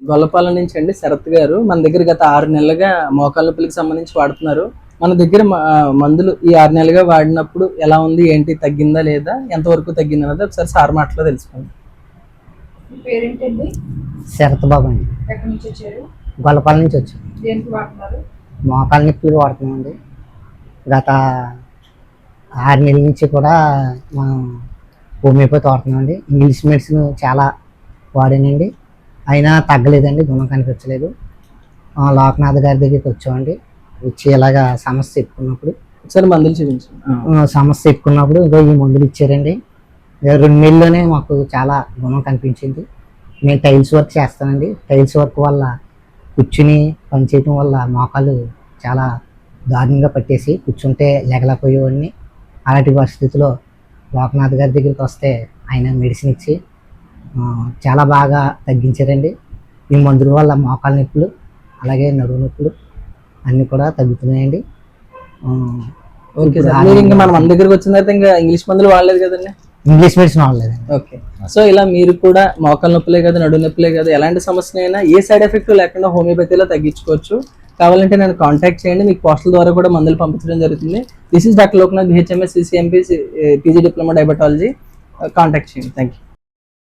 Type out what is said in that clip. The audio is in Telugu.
గొల్లపాలెం నుంచి అండి శరత్ గారు మన దగ్గర గత 6 నెలలుగా మోకాళ్ళ నొప్పులకి సంబంధించి వాడుతున్నారు. మన దగ్గర మందులు ఈ 6 నెలలుగా వాడినప్పుడు ఎలా ఉంది, ఏంటి, తగ్గిందా లేదా, ఎంతవరకు తగ్గింది అన్నది ఒకసారి సార్ మాటలో తెలుసుకోండి. పేరేంటండి? శరత్ బాబు అండి. ఎక్కడి నుంచి వచ్చారు? గొల్లపాలెం నుంచి వచ్చారు. దేనికి వాడుతున్నారు? మోకాళ్ళ నొప్పులు వాడుతున్నామండి. గత 6 నెలల నుంచి కూడా మనం హోమియోపతి వాడుతున్నామండి. ఇంగ్లీష్ మెడిసిన్ చాలా వాడానండి, అయినా తగ్గలేదండి, గుణం కనిపించలేదు. లోకనాథ్ గారి దగ్గరికి వచ్చామండి. వచ్చి ఇలాగా సమస్య చెప్పుకున్నప్పుడు ఒకసారి మందులు చూపించండి. ఇదో ఈ మందులు ఇచ్చారండి. 2 నెలల్లోనే మాకు చాలా గుణం కనిపించింది. నేను టైల్స్ వర్క్ చేస్తానండి. టైల్స్ వర్క్ వల్ల కూర్చుని పనిచేయటం వల్ల మోకాలు చాలా దారుణంగా పట్టేసి కూర్చుంటే లెగలపోయేవాడిని. అలాంటి పరిస్థితిలో లోకనాథ్ గారి దగ్గరికి వస్తే ఆయన మెడిసిన్ ఇచ్చి చాలా బాగా తగ్గించారండి. ఈ మందుల వల్ల మోకాళ్ళ నొప్పులు అలాగే నడుము నొప్పులు అన్నీ కూడా తగ్గుతున్నాయండి. ఓకే సార్, మీరు ఇంకా మన దగ్గరికి వచ్చిన తర్వాత ఇంకా ఇంగ్లీష్ మందులు వాడలేదు కదండి? ఇంగ్లీష్ మెడిసిన్ వాడలేదండి. ఓకే, సో ఇలా మీరు కూడా మోకాళ్ళ నొప్పులే కదా, నడుము నొప్పులే కదా, ఎలాంటి సమస్య అయినా ఏ సైడ్ ఎఫెక్ట్ లేకుండా హోమియోపతిలో తగ్గించుకోవచ్చు. కావాలంటే నేను కాంటాక్ట్ చేయండి, మీకు పోస్టల్ ద్వారా కూడా మందులు పంపించడం జరుగుతుంది. This is doctor Loknath, BHMS, CCMP, PG diploma diabetology. Contact చేయండి. Thank you.